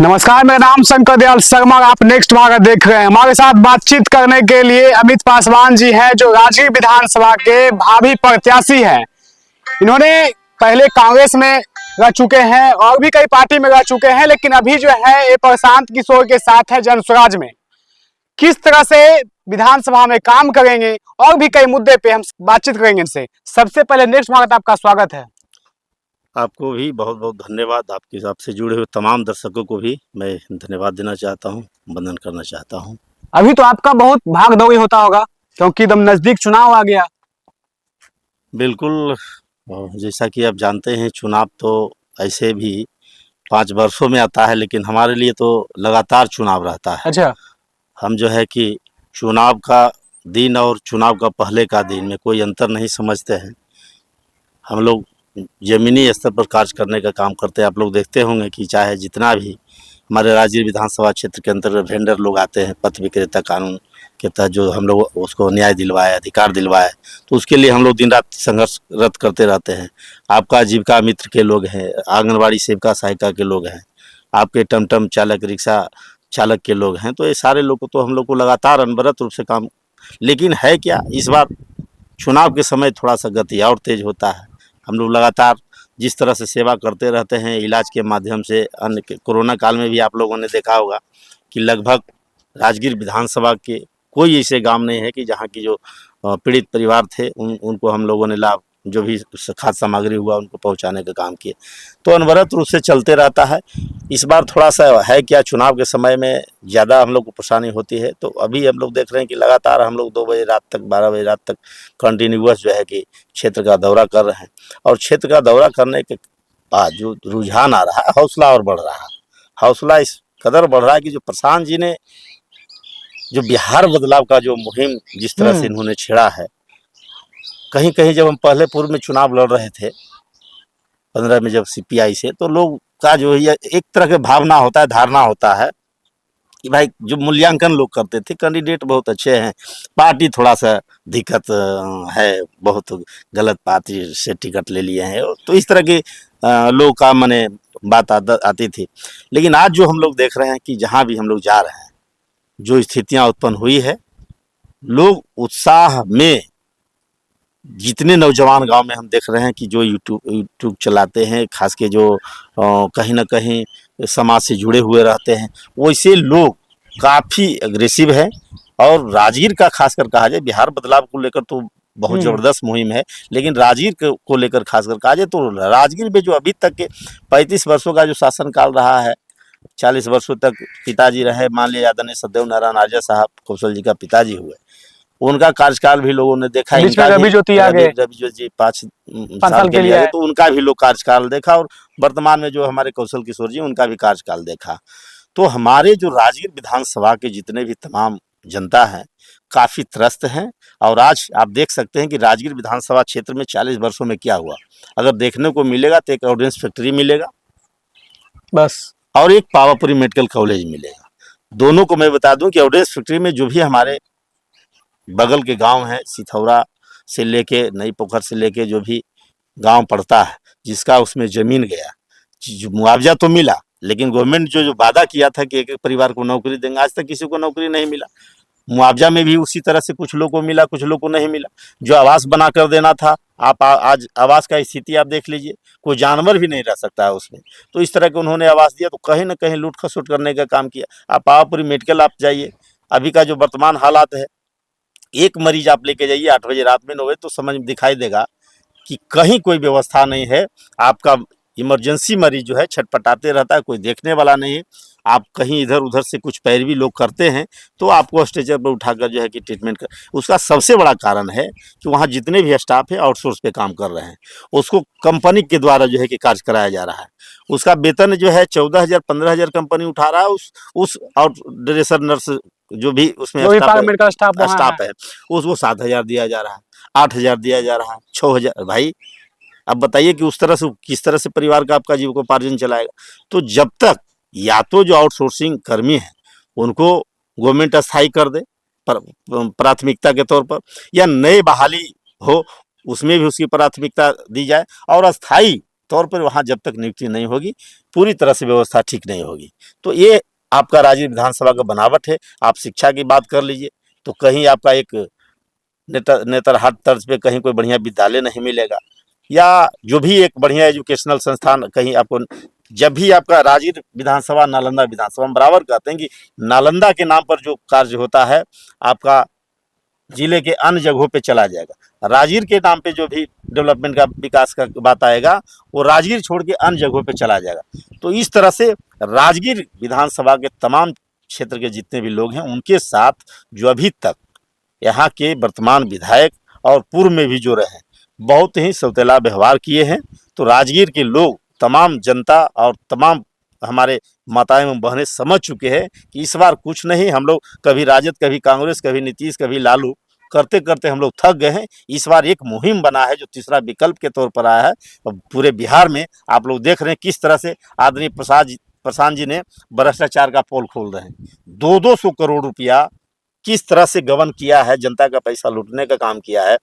नमस्कार, मेरा नाम शंकर दयाल शर्मा। आप नेक्स्ट भारत देख रहे हैं। हमारे साथ बातचीत करने के लिए अमित पासवान जी हैं, जो राजगीर विधानसभा के भावी प्रत्याशी हैं। इन्होंने पहले कांग्रेस में रह चुके हैं और भी कई पार्टी में रह चुके हैं, लेकिन अभी जो है ये प्रशांत किशोर के साथ है जन स्वराज में। किस तरह से विधानसभा में काम करेंगे और भी कई मुद्दे पे हम बातचीत करेंगे इनसे। सबसे पहले नेक्स्ट भारत आपका स्वागत है। आपको भी बहुत बहुत धन्यवाद। आपके आपसे जुड़े हुए तमाम दर्शकों को भी मैं धन्यवाद देना चाहता हूं, वंदन करना चाहता हूं। अभी तो आपका बहुत भाग दौड़ी होता होगा, क्योंकि एकदम नजदीक चुनाव आ गया। बिल्कुल, जैसा कि आप जानते हैं, चुनाव तो ऐसे भी 5 वर्षों में आता है, लेकिन हमारे लिए तो लगातार चुनाव रहता है। अच्छा। हम जो है कि चुनाव का दिन और चुनाव का पहले का दिन में कोई अंतर नहीं समझते हैं। हम लोग ज़मीनी स्तर पर कार्य करने का काम करते हैं। आप लोग देखते होंगे कि चाहे जितना भी हमारे राजगीर विधानसभा क्षेत्र के अंतर्गत वेंडर लोग आते हैं, पथ विक्रेता कानून के तहत जो हम लोग उसको न्याय दिलवाए, अधिकार दिलवाए, तो उसके लिए हम लोग दिन रात संघर्षरत करते रहते हैं। आपका आजीविका मित्र के लोग हैं, आंगनबाड़ी सेविका सहायिका के लोग हैं, आपके टमटम चालक, रिक्शा चालक के लोग हैं, तो ये सारे लोग को तो हम लोग को लगातार अनवरत रूप से काम। लेकिन है क्या, इस बार चुनाव के समय थोड़ा सा गति और तेज होता है। हम लोग लगातार जिस तरह से सेवा करते रहते हैं इलाज के माध्यम से, अन्य कोरोना काल में भी आप लोगों ने देखा होगा कि लगभग राजगीर विधानसभा के कोई ऐसे गांव नहीं है कि जहां की जो पीड़ित परिवार थे उनको हम लोगों ने लाभ, जो भी खाद्य सामग्री हुआ उनको पहुंचाने का काम किए। तो अनवरत रूप से चलते रहता है। इस बार थोड़ा सा है क्या, चुनाव के समय में ज़्यादा हम लोग को परेशानी होती है। तो अभी हम लोग देख रहे हैं कि लगातार हम लोग 2 बजे रात तक, 12 बजे रात तक कंटिन्यूअस जो है कि क्षेत्र का दौरा कर रहे हैं। और क्षेत्र का दौरा करने के बाद जो रुझान आ रहा है, हौसला और बढ़ रहा है। हौसला इस कदर बढ़ रहा है कि जो प्रशांत जी ने जो बिहार बदलाव का जो मुहिम जिस तरह से इन्होंने छेड़ा है, कहीं कहीं जब हम पहले पूर्व में चुनाव लड़ रहे थे 15 में जब सीपीआई से, तो लोग का जो है एक तरह के भावना होता है, धारणा होता है कि भाई जो मूल्यांकन लोग करते थे, कैंडिडेट बहुत अच्छे हैं, पार्टी थोड़ा सा दिक्कत है, बहुत गलत पार्टी से टिकट ले लिए हैं, तो इस तरह के लोग का मने बात आती थी। लेकिन आज जो हम लोग देख रहे हैं कि जहाँ भी हम लोग जा रहे हैं, जो स्थितियाँ उत्पन्न हुई है, लोग उत्साह में, जितने नौजवान गांव में हम देख रहे हैं कि जो यूट्यूब चलाते हैं, खास के जो कहीं ना कहीं समाज से जुड़े हुए रहते हैं, वैसे लोग काफ़ी अग्रेसिव है। और राजगीर का खासकर कहा जाए, बिहार बदलाव को लेकर तो बहुत ज़बरदस्त मुहिम है, लेकिन राजगीर को लेकर खासकर कहा जाए तो राजगीर में जो अभी तक के 35 वर्षों का जो शासनकाल रहा है, 40 वर्षों तक पिताजी रहे, मान लिया आदरणीय सदैव नारायण आर्य साहब कौशल जी का पिताजी हुए, उनका कार्यकाल भी लोगों ने देखा। रवि ज्योति आ गए, रवि ज्योति जी 5 साल के लिए आए, तो उनका भी लोग कार्यकाल देखा। और वर्तमान में जो हमारे कौशल किशोर जी, उनका भी कार्यकाल देखा। तो हमारे जो राजगीर विधानसभा के जितने भी तमाम जनता है, काफ़ी त्रस्त हैं। और आज आप देख सकते हैं कि राजगीर विधानसभा क्षेत्र में 40 वर्षों में क्या हुआ। अगर देखने को मिलेगा तो एक ऑर्डिनेंस फैक्ट्री मिलेगा बस, और एक पावापुरी मेडिकल कॉलेज मिलेगा। दोनों को मैं बता दूं कि ऑर्डिनेंस फैक्ट्री में जो भी हमारे बगल के गांव हैं, सिथौरा से लेके नई पोखर से लेके जो भी गांव पड़ता है, जिसका उसमें ज़मीन गया, जो मुआवजा तो मिला, लेकिन गवर्नमेंट जो वादा किया था कि एक एक परिवार को नौकरी देंगे, आज तक किसी को नौकरी नहीं मिला। मुआवजा में भी उसी तरह से कुछ लोगों को मिला, कुछ लोगों को नहीं मिला। जो आवास बना कर देना था, आप आज आवास का स्थिति आप देख लीजिए, कोई जानवर भी नहीं रह सकता है उसमें। तो इस तरह के उन्होंने आवास दिया, तो कहीं ना कहीं लूट खसोट करने का काम किया। आप पावापुरी मेडिकल आप जाइए, अभी का जो वर्तमान हालात है, एक मरीज आप लेके जाइए 8 बजे रात में, 9 बजे, तो समझ में दिखाई देगा कि कहीं कोई व्यवस्था नहीं है। आपका इमरजेंसी मरीज जो है छटपटाते रहता है, कोई देखने वाला नहीं है। आप कहीं इधर उधर से कुछ पैरवी लोग करते हैं, तो आपको स्ट्रेचर पर उठाकर जो है कि ट्रीटमेंट कर। उसका सबसे बड़ा कारण है कि वहाँ जितने भी स्टाफ है आउटसोर्स पे काम कर रहे हैं, उसको कंपनी के द्वारा जो है कि कार्य कराया जा रहा है। उसका वेतन जो है 14,000 15,000 कंपनी उठा रहा है। उस आउट ड्रेसर नर्स जो भी उसमें स्टाफ है, उसको 7,000 दिया जा रहा है, 8,000 दिया जा रहा है, 6,000। भाई अब बताइए कि उस तरह से किस तरह से परिवार का आपका जीविकोपार्जन चलाएगा। तो जब तक या तो जो आउटसोर्सिंग कर्मी है उनको गवर्नमेंट अस्थायी कर दे प्राथमिकता के तौर पर, या नए बहाली हो उसमें भी उसकी प्राथमिकता दी जाए, और अस्थायी तौर पर वहाँ जब तक नियुक्ति नहीं होगी, पूरी तरह से व्यवस्था ठीक नहीं होगी। तो ये आपका राजगीर विधानसभा का बनावट है। आप शिक्षा की बात कर लीजिए तो कहीं आपका एक नेतरहाट तर्ज पे कहीं कोई बढ़िया विद्यालय नहीं मिलेगा, या जो भी एक बढ़िया एजुकेशनल संस्थान कहीं आपको, जब भी आपका राजगीर विधानसभा नालंदा विधानसभा, हम बराबर कहते हैं कि नालंदा के नाम पर जो कार्य होता है आपका जिले के अन्य जगहों पे चला जाएगा। राजगीर के नाम पे जो भी डेवलपमेंट का विकास का बात आएगा वो राजगीर छोड़ के अन्य जगहों पे चला जाएगा। तो इस तरह से राजगीर विधानसभा के तमाम क्षेत्र के जितने भी लोग हैं उनके साथ जो अभी तक यहाँ के वर्तमान विधायक और पूर्व में भी जो रहे बहुत ही सौतेला व्यवहार किए हैं। तो राजगीर के लोग, तमाम जनता और तमाम हमारे माताएं एवं बहनें समझ चुके हैं कि इस बार कुछ नहीं, हम लोग कभी राजद, कभी कांग्रेस, कभी नीतीश, कभी लालू करते करते हम लोग थक गए हैं। इस बार एक मुहिम बना है जो तीसरा विकल्प के तौर पर आया है। और पूरे बिहार में आप लोग देख रहे हैं किस तरह से आदरणीय प्रशांत जी ने भ्रष्टाचार का पोल खोल रहे हैं। 200 करोड़ रुपया किस तरह से गबन किया है, जनता का पैसा लूटने का काम किया है।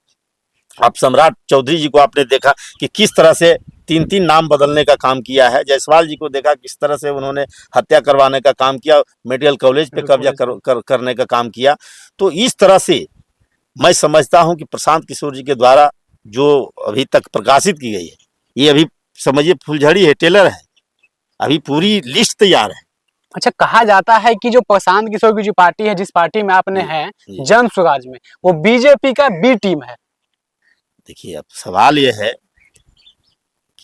आप सम्राट चौधरी जी को आपने देखा कि किस तरह से 3-3 नाम बदलने का काम किया है। जायसवाल जी को देखा किस तरह से उन्होंने हत्या करवाने का काम किया, मेडिकल कॉलेज पे कब्जा करने का काम किया। तो इस तरह से मैं समझता हूं कि प्रशांत किशोर जी के द्वारा जो अभी तक प्रकाशित की गई है, ये अभी समझिए फुलझड़ी है, टेलर है, अभी पूरी लिस्ट तैयार है। अच्छा, कहा जाता है कि जो प्रशांत किशोर की जो पार्टी है, जिस पार्टी में आपने हैं जन स्वराज में, वो बीजेपी का बी टीम है। देखिए, अब सवाल ये है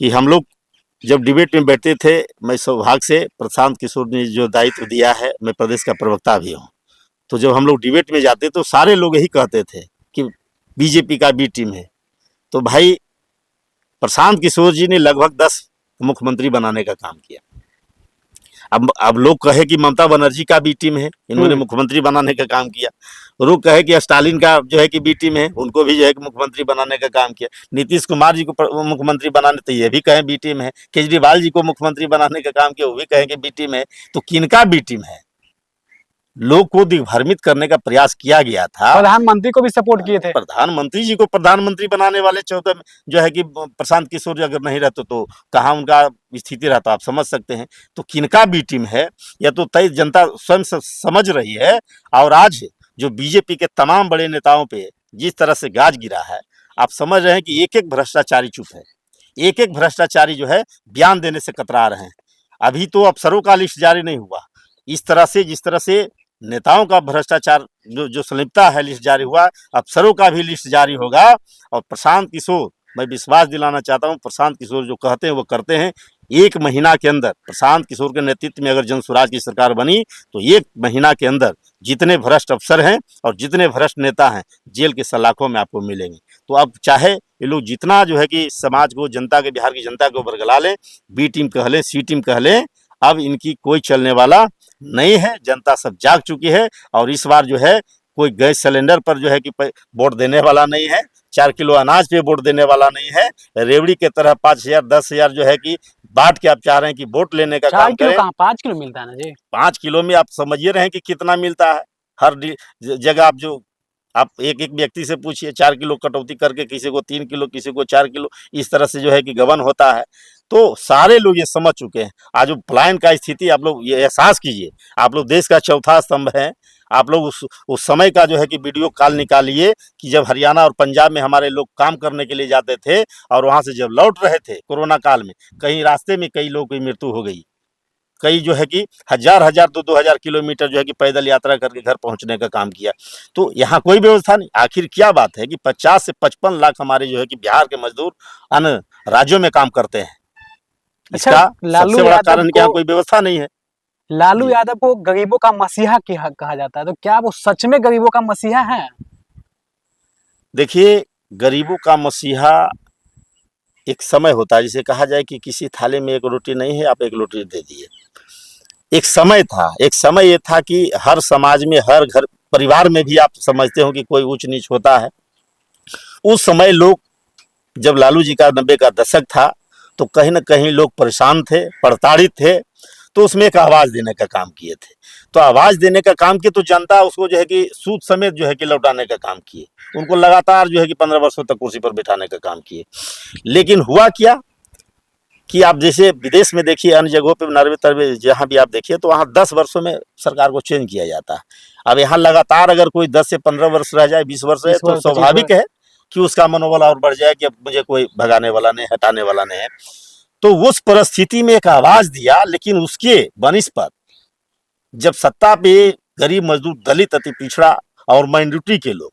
कि हम लोग जब डिबेट में बैठते थे, मैं सौभाग्य से प्रशांत किशोर ने जो दायित्व दिया है, मैं प्रदेश का प्रवक्ता भी हूँ, तो जब हम लोग डिबेट में जाते तो सारे लोग यही कहते थे कि बीजेपी का बी टीम है। तो भाई प्रशांत किशोर जी ने लगभग 10 मुख्यमंत्री बनाने का काम किया। अब लोग कहे कि ममता बनर्जी का बी टीम है, इन्होंने मुख्यमंत्री बनाने का काम किया। लोग कहे कि स्टालिन का जो है कि बी टीम है, उनको भी जो है कि मुख्यमंत्री बनाने का काम किया। नीतीश कुमार जी को मुख्यमंत्री बनाने, तो ये भी कहें बी टीम है। केजरीवाल जी को मुख्यमंत्री बनाने का काम किया, वो भी कहें कि बी टीम है। तो किनका बी टीम है? लोग को दिग्भ्रमित करने का प्रयास किया गया था। प्रधानमंत्री को भी सपोर्ट किए थे। प्रधानमंत्री जी को प्रधानमंत्री बनाने वाले 14 जो है कि प्रशांत किशोर जी अगर नहीं रहते तो कहाँ उनका स्थिति रहता, आप समझ सकते हैं। तो किनका बी टीम है या तो तय जनता स्वयं से समझ रही है। और आज जो बीजेपी के तमाम बड़े नेताओं पे जिस तरह से गाज गिरा है, आप समझ रहे हैं कि एक एक भ्रष्टाचारी चुप है, एक एक भ्रष्टाचारी जो है बयान देने से कतरा रहे हैं। अभी तो अफसरों का लिस्ट जारी नहीं हुआ। इस तरह से जिस तरह से नेताओं का भ्रष्टाचार जो संलिप्तता है लिस्ट जारी हुआ, अफसरों का भी लिस्ट जारी होगा। और प्रशांत किशोर, मैं विश्वास दिलाना चाहता हूं, प्रशांत किशोर जो कहते हैं वो करते हैं। 1 महीना के अंदर प्रशांत किशोर के नेतृत्व में अगर जन स्वराज की सरकार बनी तो 1 महीना के अंदर जितने भ्रष्ट अफसर हैं और जितने भ्रष्ट नेता हैं जेल के सलाखों में आपको मिलेंगे। तो अब चाहे ये लोग जितना जो है कि समाज को, जनता के, बिहार की जनता को बरगला लें, बी टीम कह लें, सी टीम कह लें, अब इनकी कोई चलने वाला नहीं है। जनता सब जाग चुकी है। और इस बार जो है कोई गैस सिलेंडर पर जो है कि वोट देने वाला नहीं है, 4 किलो अनाज पे वोट देने वाला नहीं है। रेवड़ी के तरह 5,000 10,000 जो है कि बांट के आप चाह रहे हैं कि वोट लेने का काम करें। 5 किलो मिलता है ना जी। 5 किलो में आप समझिए रहे हैं कि कितना मिलता है। हर जगह आप जो आप एक एक व्यक्ति से पूछिए, 4 किलो कटौती करके किसी को 3 किलो, किसी को 4 किलो, इस तरह से जो है कि गबन होता है। तो सारे लोग ये समझ चुके हैं। आज पलायन का स्थिति आप लोग ये एहसास कीजिए, आप लोग देश का चौथा स्तंभ है। आप लोग उस समय का जो है कि वीडियो कॉल निकालिए कि जब हरियाणा और पंजाब में हमारे लोग काम करने के लिए जाते थे और वहां से जब लौट रहे थे कोरोना काल में, कहीं रास्ते में कई लोगों की मृत्यु हो गई। कई जो है कि 1000-1000 2-2000 किलोमीटर जो है कि पैदल यात्रा करके घर पहुंचने का काम किया। तो यहाँ कोई व्यवस्था नहीं। आखिर क्या बात है कि 50 से 55 लाख हमारे जो है कि बिहार के मजदूर अन्य राज्यों में काम करते हैं। इसका सबसे बड़ा कारण क्या, कोई व्यवस्था नहीं है। लालू यादव को गरीबों का मसीहा कहा जाता है, तो क्या वो सच में गरीबों का मसीहा है? देखिए, गरीबों का मसीहा एक समय होता है, जिसे कहा जाए कि किसी थाली में एक रोटी नहीं है, आप एक रोटी दे दिए। एक समय था, एक समय ये था कि हर समाज में, हर घर परिवार में भी आप समझते हो कि कोई ऊंच नीच होता है। उस समय लोग, जब लालू जी का 90 का दशक था, तो कहीं ना कहीं लोग परेशान थे, प्रताड़ित थे। तो उसमें एक आवाज देने का काम किए थे। तो आवाज देने का काम किए तो जनता उसको जो है कि सूद समेत जो है कि लौटाने का काम किए। उनको लगातार जो है कि 15 वर्षों तक कुर्सी पर बिठाने का काम किए। लेकिन हुआ क्या, कि आप जैसे विदेश में देखिए, अन्य जगहों पे नॉर्वे तर्वे जहाँ भी आप देखिए, तो वहाँ 10 वर्षों में सरकार को चेंज किया जाता है। अब यहाँ लगातार अगर कोई 10 से 15 वर्ष रह जाए, 20 वर्ष रहे, 20 तो वर्ष, 25 स्वाभाविक है कि उसका मनोबल और बढ़ जाए कि अब मुझे कोई भगाने वाला नहीं, हटाने वाला नहीं है। तो उस परिस्थिति में एक आवाज दिया, लेकिन उसके बनिस्पत जब सत्ता पे गरीब, मजदूर, दलित, अति पिछड़ा और माइनॉरिटी के लोग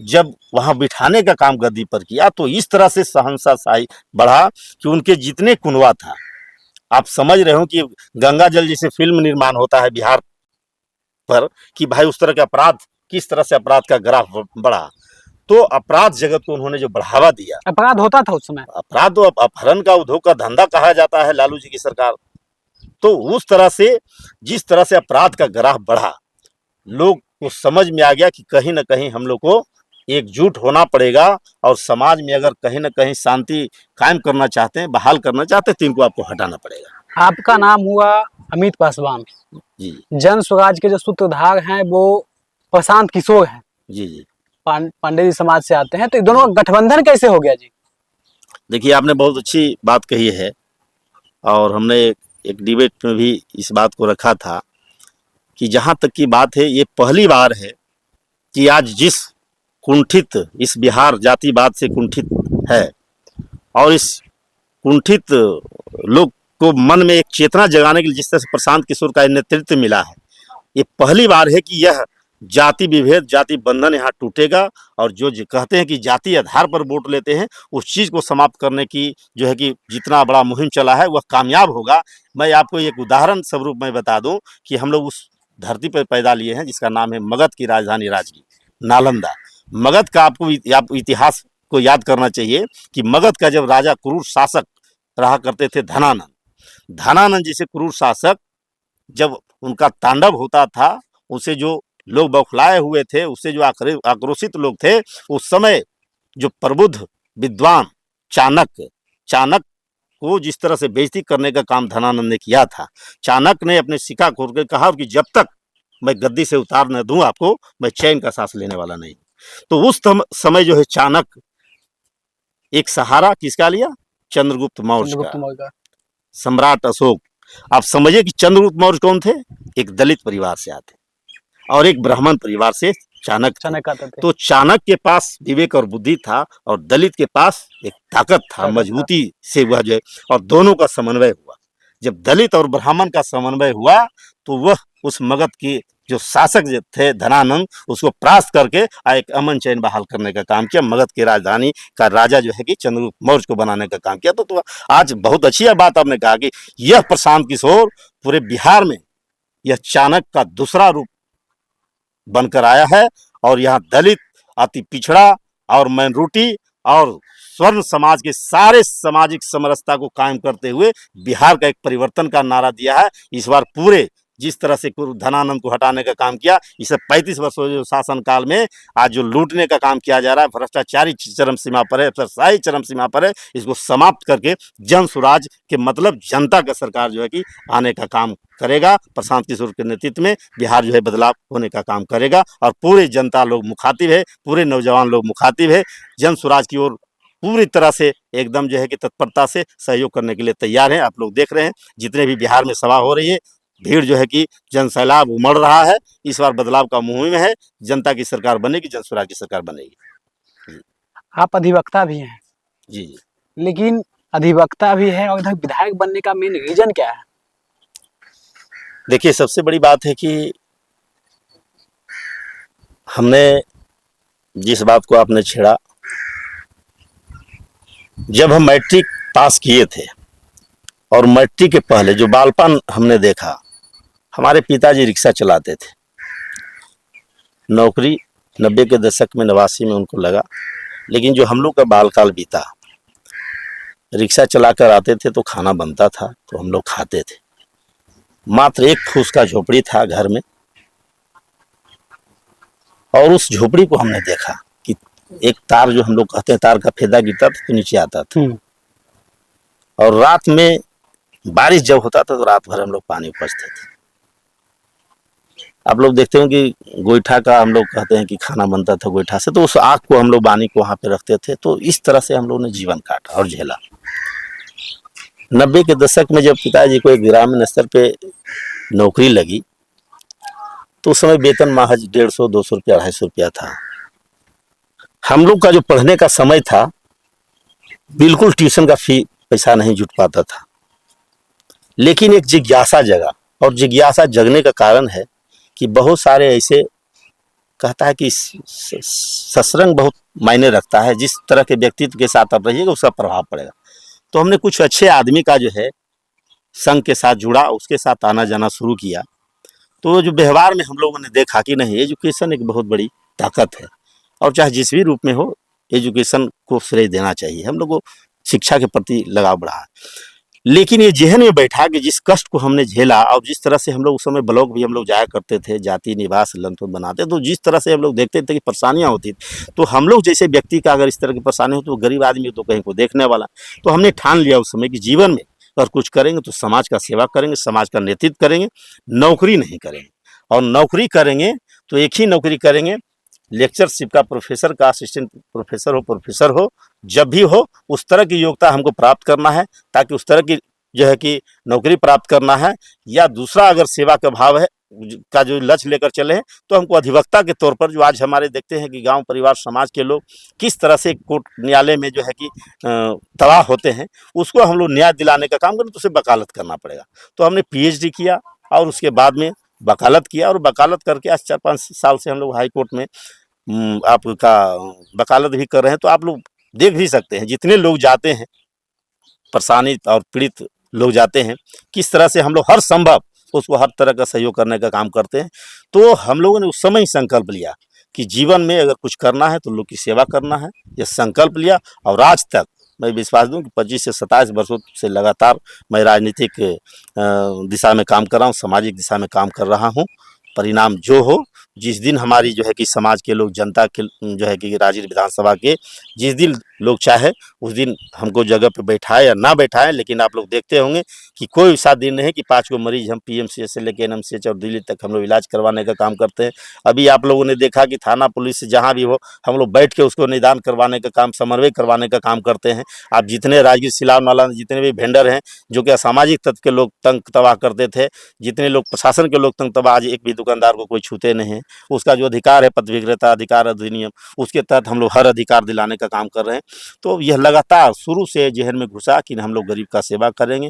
जब वहां बिठाने का काम गद्दी पर किया, तो इस तरह से सहनशाही बढ़ा कि उनके जितने कुनवा था, आप समझ रहे हो कि गंगा जल जैसे फिल्म निर्माण होता है बिहार पर, कि भाई उस तरह के अपराध, किस तरह से अपराध का ग्राफ बढ़ा। तो अपराध जगत को उन्होंने जो बढ़ावा दिया, अपराध होता था उस समय। अपराध तो अपहरण का उद्योग का धंधा कहा जाता है लालू जी की सरकार। तो उस तरह से जिस तरह से अपराध का ग्राफ बढ़ा, लोग को समझ में आ गया कि कहीं ना कहीं हम लोग को एकजुट होना पड़ेगा, और समाज में अगर कहीं ना कहीं शांति कायम करना चाहते हैं, बहाल करना चाहते हैं, तो इनको आपको हटाना पड़ेगा। आपका नाम हुआ अमित पासवान, जी जन स्वराज के जो सूत्रधार हैं वो प्रशांत किशोर हैं, जी जी। पांडेय समाज से आते हैं, तो इन दोनों का गठबंधन कैसे हो गया जी? देखिए, आपने बहुत अच्छी बात कही है, और हमने एक डिबेट में भी इस बात को रखा था कि जहाँ तक की बात है, ये पहली बार है कि आज जिस कुंठित, इस बिहार जातिवाद से कुंठित है, और इस कुंठित लोग को मन में एक चेतना जगाने के लिए जिस तरह से प्रशांत किशोर का नेतृत्व मिला है, ये पहली बार है कि यह जाति विभेद, जाति बंधन यहाँ टूटेगा, और जो कहते हैं कि जाति आधार पर वोट लेते हैं, उस चीज़ को समाप्त करने की जो है कि जितना बड़ा मुहिम चला है वह कामयाब होगा। मैं आपको एक उदाहरण स्वरूप में बता दूं कि हम लोग उस धरती पर पैदा लिए हैं जिसका नाम है मगध की राजधानी राजगीर, नालंदा। मगध का आप इतिहास को याद करना चाहिए कि मगध का जब राजा क्रूर शासक रहा करते थे धनानंद जैसे क्रूर शासक, जब उनका तांडव होता था, उसे जो लोग बौखलाए हुए थे, उससे जो आक्रोशित लोग थे, उस समय जो प्रबुद्ध विद्वान चाणक्य को जिस तरह से बेइज्जती करने का काम धनानंद ने किया था, चाणक्य ने अपने सिक्का खोल कर कहा कि जब तक मैं गद्दी से उतार न दूं आपको, मैं चैन का सांस लेने वाला नहीं। तो उस समय जो है चाणक्य एक सहारा किसका लिया? चंद्रगुप्त मौर्य का, सम्राट अशोक। आप समझिए कि चंद्रगुप्त मौर्य कौन थे? एक दलित परिवार से आते और एक ब्राह्मण परिवार से चाणक्य आते थे। तो चाणक्य के पास विवेक और बुद्धि था, और दलित के पास एक ताकत था, मजबूती से वह जो है, और दोनों का समन्वय हुआ। जब दलित और ब्राह्मण का समन्वय हुआ, तो वह उस मगध के जो शासक थे धनानंद, उसको परास्त करके एक अमन चैन बहाल करने का काम किया, मगध की राजधानी का राजा जो है कि चंद्रगुप्त मौर्य को बनाने का काम किया। तो आज बहुत अच्छी बात आपने कहा कि यह प्रशांत किशोर पूरे बिहार में यह चाणक्य का दूसरा रूप बनकर आया है, और यहाँ दलित, अति पिछड़ा और माइनॉरिटी और स्वर्ण समाज के सारे सामाजिक समरसता को कायम करते हुए बिहार का एक परिवर्तन का नारा दिया है। इस बार पूरे जिस तरह से धनानंद को हटाने का काम किया, इसे 35 वर्षों जो शासन काल में आज जो लूटने का काम किया जा रहा है, भ्रष्टाचारी चरम सीमा पर है, अफसरशाही चरम सीमा पर है, इसको समाप्त करके जन स्वराज के मतलब जनता का सरकार जो है कि आने का काम करेगा। प्रशांत किशोर के नेतृत्व में बिहार जो है बदलाव होने का काम करेगा, और पूरे जनता लोग मुखातिब है, पूरे नौजवान लोग मुखातिब है, जन स्वराज की ओर पूरी तरह से एकदम जो है कि तत्परता से सहयोग करने के लिए तैयार हैं। आप लोग देख रहे हैं जितने भी बिहार में सभा हो रही है, भीड़ जो है कि जन सैलाब उमड़ रहा है। इस बार बदलाव का मुहिम है, जनता की सरकार बनेगी, जन स्वराज की सरकार बनेगी। आप अधिवक्ता भी हैं जी जी, लेकिन अधिवक्ता भी है और इधर विधायक बनने का मेन रीजन क्या है? देखिए, सबसे बड़ी बात है कि हमने जिस बात को आपने छेड़ा, जब हम मैट्रिक पास किए थे और मैट्रिक के पहले जो बालपन हमने देखा, हमारे पिताजी रिक्शा चलाते थे, नौकरी 90 के दशक में 89 में उनको लगा, लेकिन जो हम लोग का बालकाल बीता, रिक्शा चलाकर आते थे तो खाना बनता था तो हम लोग खाते थे। मात्र एक फूस का झोपड़ी था घर में, और उस झोपड़ी को हमने देखा कि एक तार, जो हम लोग कहते हैं तार का फेदा गिरता था तो नीचे आता था, और रात में बारिश जब होता था तो रात भर हम लोग पानी उपजते थे। आप लोग देखते हो कि गोईठा का हम लोग कहते हैं कि खाना बनता था गोईठा से, तो उस आग को हम लोग बानी को वहां पे रखते थे। तो इस तरह से हम लोग ने जीवन काटा और झेला। 90 के दशक में जब पिताजी को एक ग्रामीण स्तर पे नौकरी लगी तो उस समय वेतन महज 150, 200 रुपया, 250 रुपया था। हम लोग का जो पढ़ने का समय था, बिल्कुल ट्यूशन का फी पैसा नहीं जुट पाता था। लेकिन एक जिज्ञासा जगा, और जिज्ञासा जगने का कारण है कि बहुत सारे ऐसे कहता है कि सत्संग बहुत मायने रखता है। जिस तरह के व्यक्तित्व के साथ आप रहिएगा उसका प्रभाव पड़ेगा। तो हमने कुछ अच्छे आदमी का जो है संघ के साथ जुड़ा, उसके साथ आना जाना शुरू किया। तो जो व्यवहार में हम लोगों ने देखा कि नहीं, एजुकेशन एक बहुत बड़ी ताकत है, और चाहे जिस भी रूप में हो एजुकेशन को श्रेय देना चाहिए। हम लोग को शिक्षा के प्रति लगाव बढ़ा है। लेकिन ये जहन में बैठा कि जिस कष्ट को हमने झेला, और जिस तरह से हम लोग उस समय ब्लॉक भी हम लोग जाया करते थे, जाति निवास लंथन बनाते, तो जिस तरह से हम लोग देखते थे कि परेशानियां होती थी, तो हम लोग जैसे व्यक्ति का अगर इस तरह की परेशानी हो तो गरीब आदमी तो कहीं को देखने वाला। तो हमने ठान लिया उस समय कि जीवन में अगर कुछ करेंगे तो समाज का सेवा करेंगे, समाज का नेतृत्व करेंगे, नौकरी नहीं करेंगे। और नौकरी करेंगे तो एक ही नौकरी करेंगे, लेक्चरशिप का, प्रोफेसर का, असिस्टेंट प्रोफेसर हो, जब भी हो उस तरह की योग्यता हमको प्राप्त करना है, ताकि उस तरह की जो है कि नौकरी प्राप्त करना है। या दूसरा अगर सेवा का भाव है का जो लक्ष्य लेकर चले हैं, तो हमको अधिवक्ता के तौर पर, जो आज हमारे देखते हैं कि गांव परिवार समाज के लोग किस तरह से कोर्ट न्यायालय में जो है कि तबाह होते हैं, उसको हम लोग न्याय दिलाने का काम करें तो उसे वकालत करना पड़ेगा। तो हमने PhD किया और उसके बाद में वकालत किया, और वकालत करके आज 4-5 साल से हम लोग हाई कोर्ट में आपका वकालत भी कर रहे हैं। तो आप लोग देख भी सकते हैं जितने लोग जाते हैं, परेशानित और पीड़ित लोग जाते हैं, किस तरह से हम लोग हर संभव उसको हर तरह का सहयोग करने का काम करते हैं। तो हम लोगों ने उस समय ही संकल्प लिया कि जीवन में अगर कुछ करना है तो लोग की सेवा करना है, ये संकल्प लिया। और आज तक मैं विश्वास दूं कि 25 से 27 वर्षों से लगातार मैं राजनीतिक दिशा में काम कर रहा हूँ, सामाजिक दिशा में काम कर रहा हूँ। परिणाम जो हो, जिस दिन हमारी जो है कि समाज के लोग, जनता के जो है कि राजगीर विधानसभा के जिस दिन लोग चाहे उस दिन हमको जगह पे बैठाए या ना बैठाए, लेकिन आप लोग देखते होंगे कि कोई ऐसा दिन नहीं कि 5 को मरीज हम PMCH से लेकर NMCH और दिल्ली तक हम लोग इलाज करवाने का काम करते हैं। अभी आप लोगों ने देखा कि थाना पुलिस जहाँ भी हो, हम लोग बैठ के उसको निदान करवाने का काम, समन्वय करवाने का काम करते हैं। आप जितने राजगीर सिलाव नाला जितने भी वेंडर हैं जो कि असामाजिक तत्व के लोग तंग तबाह करते थे, जितने लोग प्रशासन के लोग तंग तबाह, आज एक भी दुकानदार को कोई छूते नहीं है। उसका जो अधिकार है पथ विक्रेता अधिकार अधिनियम, उसके तहत हम लोग हर अधिकार दिलाने का काम कर रहे हैं। तो यह लगातार शुरू से जहन में घुसा कि हम लोग गरीब का सेवा करेंगे,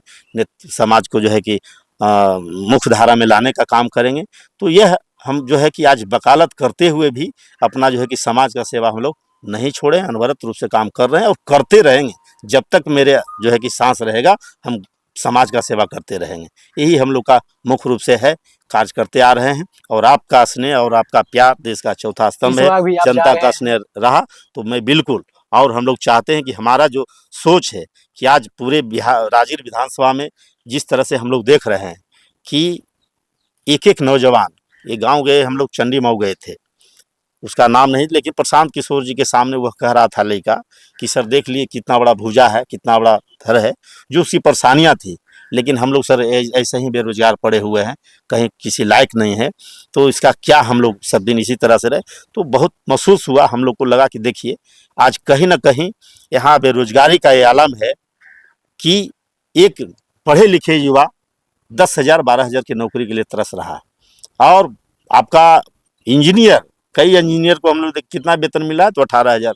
समाज को जो है कि मुख्य धारा में लाने का काम करेंगे। तो यह हम जो है कि आज वकालत करते हुए भी अपना जो है कि समाज का सेवा हम लोग नहीं छोड़े, अनवरत रूप से काम कर रहे हैं और करते रहेंगे। जब तक मेरे जो है कि सांस रहेगा हम समाज का सेवा करते रहेंगे। यही हम लोग का मुख्य रूप से है, कार्य करते आ रहे हैं। और आपका स्नेह और आपका प्यार देश का चौथा स्तंभ है, जनता का स्नेह रहा तो मैं बिल्कुल, और हम लोग चाहते हैं कि हमारा जो सोच है कि आज पूरे बिहार राजगीर विधानसभा में जिस तरह से हम लोग देख रहे हैं कि एक नौजवान, ये गांव गए हम लोग, चंडी मऊ गए थे, उसका नाम नहीं, लेकिन प्रशांत किशोर जी के सामने वह कह रहा था लड़का कि सर देख लिए कितना बड़ा भूजा है, कितना बड़ा घर है, जो उसकी परेशानियां थी। लेकिन हम लोग सर ऐसे ही बेरोजगार पड़े हुए हैं, कहीं किसी लायक नहीं है, तो इसका क्या हम लोग सब दिन इसी तरह से रहे। तो बहुत महसूस हुआ, हम लोग को लगा कि देखिए आज कहीं ना कहीं यहाँ बेरोजगारी का ये आलम है कि एक पढ़े लिखे युवा 10,000 12,000 की नौकरी के लिए तरस रहा है। और आपका इंजीनियर, कई इंजीनियर को हम लोग कितना वेतन मिला है, तो 18,000,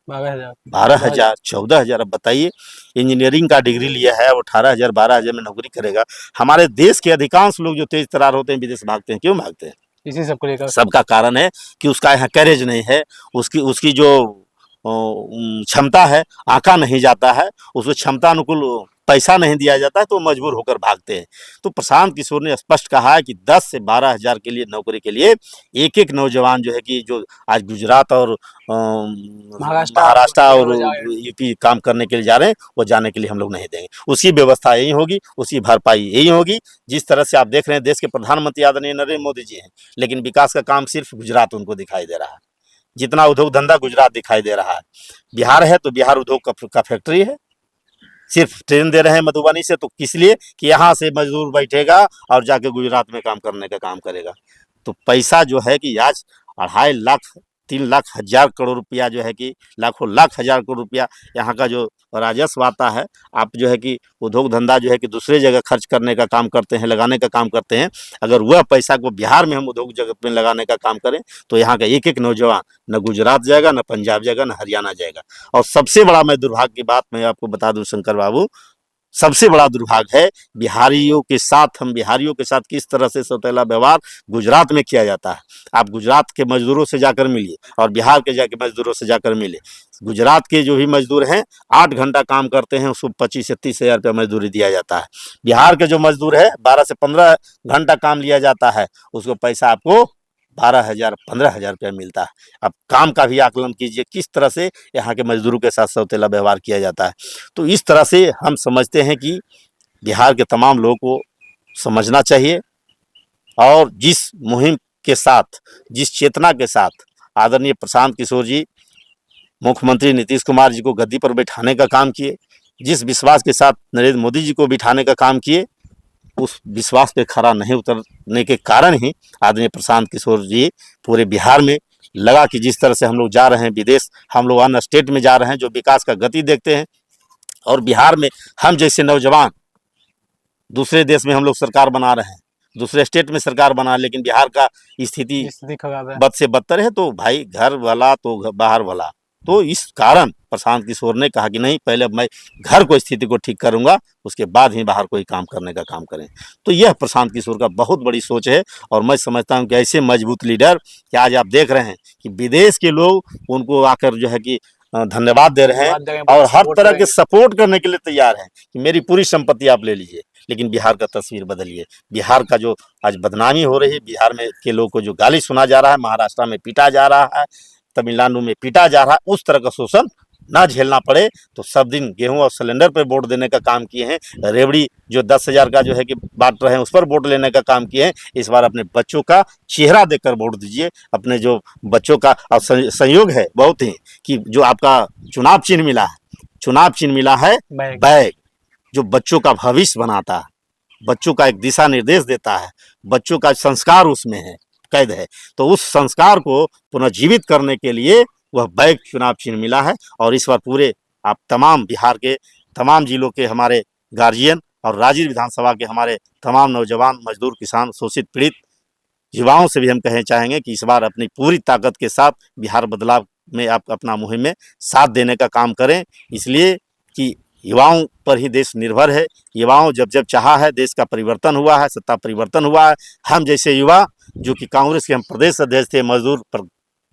12,000, 14,000। अब बताइए, इंजीनियरिंग का डिग्री लिया है वो 18,000 12,000 में नौकरी करेगा। हमारे देश के अधिकांश लोग जो तेज तरार होते हैं विदेश भागते हैं, क्यों भागते हैं? इसी सब को लेकर सबका कारण है कि उसका यहाँ कैरेज नहीं है, उसकी जो क्षमता है आंका नहीं जाता है, उसको क्षमता अनुकूल पैसा नहीं दिया जाता है, तो मजबूर होकर भागते हैं। तो प्रशांत किशोर ने स्पष्ट कहा है कि 10 से 12,000 के लिए नौकरी के लिए एक नौजवान जो है कि जो आज गुजरात और महाराष्ट्र और यूपी काम करने के लिए जा रहे हैं, वो जाने के लिए हम लोग नहीं देंगे। उसकी व्यवस्था यही होगी, उसकी भरपाई यही होगी। जिस तरह से आप देख रहे हैं देश के प्रधानमंत्री आदरणीय नरेंद्र मोदी जी हैं, लेकिन विकास का काम सिर्फ गुजरात उनको दिखाई दे रहा है। जितना उद्योग धंधा गुजरात दिखाई दे रहा है। बिहार है तो बिहार उद्योग का फैक्ट्री है, सिर्फ ट्रेन दे रहे हैं मधुबनी से, तो किस लिए कि यहाँ से मजदूर बैठेगा और जाके गुजरात में काम करने का काम करेगा। तो पैसा जो है कि आज 2.5 लाख 3 लाख हजार करोड़ रुपया जो है कि लाखों लाख हजार करोड़ रुपया यहाँ का जो राजस्व आता है, आप जो है कि उद्योग धंधा जो है कि दूसरे जगह खर्च करने का काम करते हैं, लगाने का काम करते हैं। अगर वह पैसा को बिहार में हम उद्योग जगत में लगाने का काम करें तो यहाँ का एक एक नौजवान न गुजरात जाएगा, न पंजाब जाएगा, न हरियाणा जाएगा। और सबसे बड़ा मैं दुर्भाग्य की बात मैं आपको बता दूं शंकर बाबू, सबसे बड़ा दुर्भाग्य है बिहारियों के साथ, हम बिहारियों के साथ किस तरह से सौतेला व्यवहार गुजरात में किया जाता है। आप गुजरात के मजदूरों से जाकर मिलिए और बिहार के जाके मजदूरों से जाकर मिले। गुजरात के जो भी मजदूर हैं 8 घंटा काम करते हैं, उसको 25 से 30 हज़ार रुपया मजदूरी दिया जाता है। बिहार के जो मजदूर है 12 से 15 घंटा काम लिया जाता है, उसको पैसा आपको 12,000 15,000 रुपया मिलता है। अब काम का भी आकलन कीजिए किस तरह से यहाँ के मजदूरों के साथ सौतेला व्यवहार किया जाता है। तो इस तरह से हम समझते हैं कि बिहार के तमाम लोगों को समझना चाहिए और जिस मुहिम के साथ, जिस चेतना के साथ आदरणीय प्रशांत किशोर जी मुख्यमंत्री नीतीश कुमार जी को गद्दी पर बैठाने का काम किए, जिस विश्वास के साथ नरेंद्र मोदी जी को बिठाने का काम किए, उस विश्वास पे खरा नहीं उतरने के कारण ही आदरणीय प्रशांत किशोर जी पूरे बिहार में लगा कि जिस तरह से हम लोग जा रहे हैं विदेश, हम लोग अन्य स्टेट में जा रहे हैं, जो विकास का गति देखते हैं, और बिहार में हम जैसे नौजवान दूसरे देश में हम लोग सरकार बना रहे हैं, दूसरे स्टेट में सरकार बना, लेकिन बिहार का स्थिति खराब है। बद से बदतर है। तो भाई घर भला तो बाहर भला। तो इस कारण प्रशांत किशोर ने कहा कि नहीं, पहले मैं घर को स्थिति को ठीक करूंगा, उसके बाद ही बाहर कोई काम करने का काम करें। तो यह प्रशांत किशोर का बहुत बड़ी सोच है और मैं समझता हूं कि ऐसे मजबूत लीडर कि आज आप देख रहे हैं कि विदेश के लोग उनको आकर जो है कि धन्यवाद दे रहे हैं और हर तरह के सपोर्ट करने के लिए तैयार हैं कि मेरी पूरी संपत्ति आप ले लीजिए, लेकिन बिहार का तस्वीर बदलिए। बिहार का जो आज बदनामी हो रही है, बिहार में के लोगों को जो गाली सुना जा रहा है, महाराष्ट्र में पीटा जा रहा है, तमिलनाडु में पीटा जा रहा है, उस तरह का शोषण ना झेलना पड़े तो सब दिन गेहूं और सिलेंडर पर वोट देने का काम किए हैं। रेवड़ी जो 10,000 का जो है कि बांट रहे हैं उस पर वोट लेने का काम किए हैं। इस बार अपने बच्चों का चेहरा देखकर वोट दीजिए। अपने जो बच्चों का और संयोग है बहुत ही कि जो आपका चुनाव चिन्ह मिला है, चुनाव चिन्ह मिला है बैग, जो बच्चों का भविष्य बनाता है, बच्चों का एक दिशा निर्देश देता है, बच्चों का संस्कार उसमें है कैद है। तो उस संस्कार को पुनर्जीवित करने के लिए वह बैग चुनाव चिन्ह मिला है। और इस बार पूरे आप तमाम बिहार के तमाम जिलों के हमारे गार्जियन और राज्य विधानसभा के हमारे तमाम नौजवान, मजदूर, किसान, शोषित, पीड़ित युवाओं से भी हम कहना चाहेंगे कि इस बार अपनी पूरी ताकत के साथ बिहार बदलाव में आप अपना मुहिम में साथ देने का काम करें, इसलिए कि युवाओं पर ही देश निर्भर है। युवाओं जब जब चाहा है देश का परिवर्तन हुआ है, सत्ता परिवर्तन हुआ है। हम जैसे युवा जो कि कांग्रेस के हम प्रदेश अध्यक्ष थे मजदूर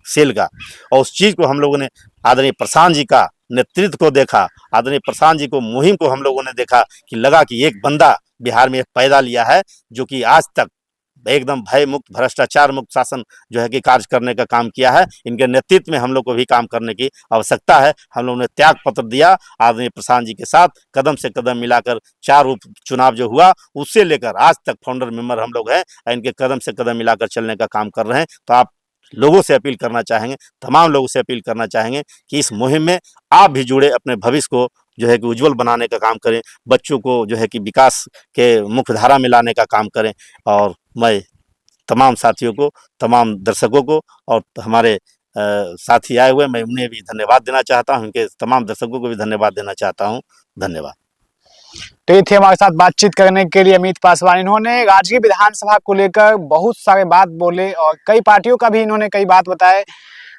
सेल का, और उस चीज़ को हम लोगों ने आदरणीय प्रशांत जी का नेतृत्व को देखा, आदरणीय प्रशांत जी को मुहिम को हम लोगों ने देखा कि लगा कि एक बंदा बिहार में पैदा लिया है जो कि आज तक एकदम भय मुक्त, भ्रष्टाचार मुक्त शासन जो है कि कार्य करने का काम किया है। इनके नेतृत्व में हम लोग को भी काम करने की आवश्यकता है। हम लोगों ने त्याग पत्र दिया आदरणीय प्रशांत जी के साथ, कदम से कदम मिलाकर 4 उप चुनाव जो हुआ उससे लेकर आज तक फाउंडर मेंबर हम लोग हैं, इनके कदम से कदम मिलाकर चलने का काम कर रहे हैं। तो आप लोगों से अपील करना चाहेंगे, तमाम लोगों से अपील करना चाहेंगे कि इस मुहिम में आप भी जुड़े, अपने भविष्य को जो है कि उज्जवल बनाने का काम करें, बच्चों को जो है कि विकास के मुख्य धारा में लाने का काम करें। और मैं तमाम साथियों को, तमाम दर्शकों को और हमारे साथी आए हुए, मैं उन्हें भी धन्यवाद देना चाहता हूं, उनके तमाम दर्शकों को भी धन्यवाद देना चाहता हूं। धन्यवाद। तो ये थे हमारे साथ बातचीत करने के लिए अमित पासवान। इन्होंने राजगीर विधानसभा को लेकर बहुत सारे बात बोले और कई पार्टियों का भी इन्होंने कई बात बताए।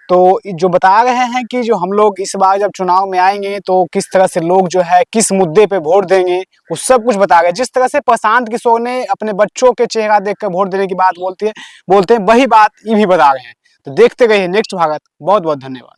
तो जो बता रहे हैं कि जो हम लोग इस बार जब चुनाव में आएंगे तो किस तरह से लोग जो है किस मुद्दे पे वोट देंगे, वो सब कुछ बता रहे हैं। जिस तरह से प्रशांत किशोर ने अपने बच्चों के चेहरा देखकर वोट देने की बात बोलते हैं, वही बात ये भी बता रहे हैं। तो देखते रहिए नेक्स्ट भारत। बहुत बहुत धन्यवाद।